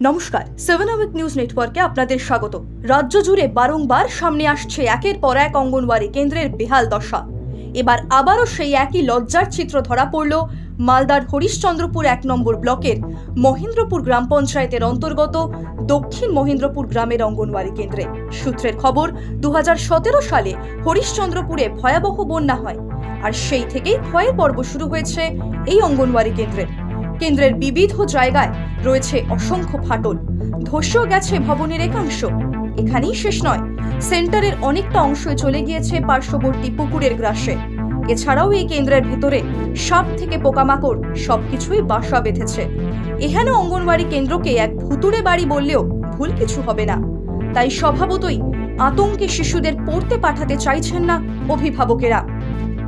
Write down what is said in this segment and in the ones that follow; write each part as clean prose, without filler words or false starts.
নমস্কার, 7 hour news নেটওয়ার্কে আপনাদের স্বাগত। রাজ্য জুড়ে বারংবার সামনে আসছে একের পর এক অঙ্গনওয়াড়ি কেন্দ্রের বেহাল দশা। এবার আবারও সেই একই লজ্জার চিত্র ধরা পড়ল মালদার হরিশ্চন্দ্রপুর 1 নম্বর ব্লকের মহেন্দ্রপুর গ্রাম পঞ্চায়েতের অন্তর্গত দক্ষিণ মহেন্দ্রপুর গ্রামের অঙ্গনওয়াড়ি কেন্দ্রে। সূত্রের খবর, 2017 সালে হরিশ্চন্দ্রপুরে ভয়াবহ বন্যা হয়, আর সেই থেকেই ক্ষয়ের পর্ব শুরু হয়েছে এই অঙ্গনওয়াড়ি কেন্দ্রের বিবিধ জায়গায় রয়েছে অসংখ্য ফাটল, ধসেও গেছে ভবনের একাংশ। এখানেই শেষ নয়, সেন্টারের অনেকটা অংশই চলে গিয়েছে পার্শ্ববর্তী পুকুরের গ্রাসে। এছাড়াও এই কেন্দ্রের ভেতরে সাপ থেকে পোকামাকড় সবকিছুই বাসা বেঁধেছে। এখানে অঙ্গনওয়াড়ি কেন্দ্রকে এক ভুতুড়ে বাড়ি বললেও ভুল কিছু হবে না। তাই স্বভাবতই আতঙ্কে শিশুদের পড়তে পাঠাতে চাইছেন না অভিভাবকেরা।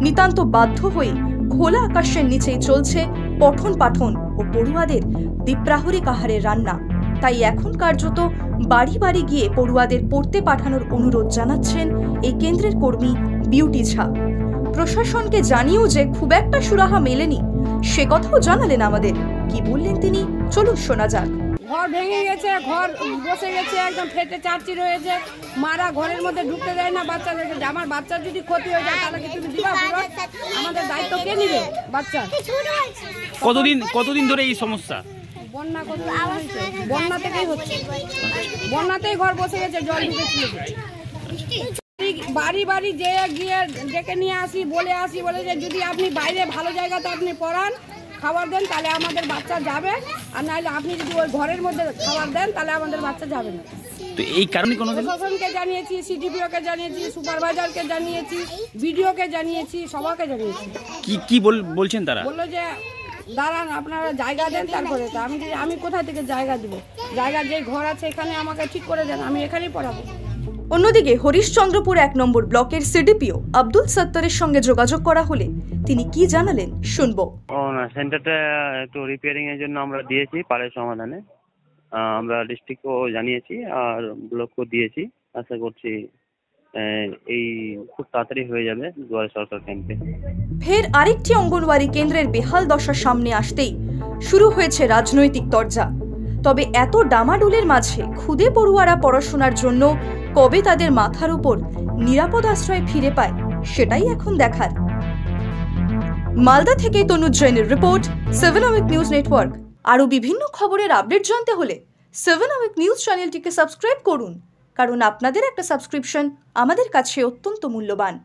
নিতান্ত বাধ্য হয়ে খোলা আকাশের নিচেই চলছে পঠন পাঠন ও পড়ুয়াদের দ্বীপ্রাহরিক আহারের রান্না। তাই এখন কার্যত বাড়ি বাড়ি গিয়ে পড়ুয়াদের পড়তে পাঠানোর অনুরোধ জানাচ্ছেন এই কেন্দ্রের কর্মী বিউটি ঝা। প্রশাসনকে জানিয়েও যে খুব একটা সুরাহা মেলেনি, সে কথাও জানালেন আমাদের। কি বললেন তিনি, চলুন শোনা যাক। ঘর ভেঙে গেছে, ঘর বসে গেছে, একদম ফেটে চারচির হয়েছে। মারা ঘরের মধ্যে ঢুকতে দেয় না বাচ্চাদেরকে। আমার বাচ্চার যদি ক্ষতি হয়ে যায় তাহলে কি তুমি দিবা? আমাদের দায়িত্ব কে নিবে? বাচ্চা কতদিন ধরে এই সমস্যা? বন্যা বন্যা থেকেই হচ্ছে, বন্যাতেই ঘর বসে গেছে, জল ঢুকেছিল। বাড়ি বাড়ি যে গিয়ে ডেকে নিয়ে আসি, বলে যে যদি আপনি বাইরে ভালো জায়গাতে আপনি পড়ান, খাবার দেন, তাহলে আমাদের বাচ্চা যাবে। আর নাহলে আপনি যদি ওই ঘরের মধ্যে খাবার দেন তাহলে আমাদের বাচ্চা যাবে না। তো এই কারণে কোনো প্রশাসনকে জানিয়েছি, সিডিপিওকে জানিয়েছি, সুপারভাইজারকে জানিয়েছি, বিডিওকে জানিয়েছি, সবাইকে জানিয়েছি। কি বলছেন তারা? বললো যে দাঁড়ান, আপনারা জায়গা দেন, তারপরে আমি কোথা থেকে জায়গা দিব? জায়গা যে ঘর আছে এখানে আমাকে ঠিক করে দেন, আমি এখানেই পড়াবো। অন্যদিকে হরিশ্চন্দ্রপুর 1 নম্বর ব্লকের সিডিপিও আব্দুল সত্তারের সঙ্গে যোগাযোগ করা হলে তিনি কি জানালেন শুনবো। সেন্টারটা একটু রিপেয়ারিং এর জন্য আমরা দিয়েছি পাড়ের সমাধানে। আমরা ডিস্ট্রিক্টও জানিয়েছি আর ব্লকও দিয়েছি। আশা করছি এই খুব তাড়াতাড়ি হয়ে যাবে দুয়ারে সরকার ক্যাম্পে। ফের আরেকটি অঙ্গনওয়াড়ি কেন্দ্রের বেহাল দশা সামনে আসতেই শুরু হয়েছে রাজনৈতিক তরজা। তবে এত ডামাডোলের মাঝে খুদে পড়ুয়ারা পড়াশোনার জন্য কবে তাদের মাথার উপর নিরাপদ আশ্রয় ফিরে পায়, সেটাই এখন দেখার। মালদা থেকে তনুজ জৈনের রিপোর্ট, 7 আওয়ার নিউজ নেটওয়ার্ক। আরও বিভিন্ন খবরের আপডেট জানতে হলে 7 আওয়ার নিউজ চ্যানেলটিকে সাবস্ক্রাইব করুন, কারণ আপনাদের একটা সাবস্ক্রিপশন আমাদের কাছে অত্যন্ত মূল্যবান।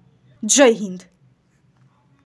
জয় হিন্দ।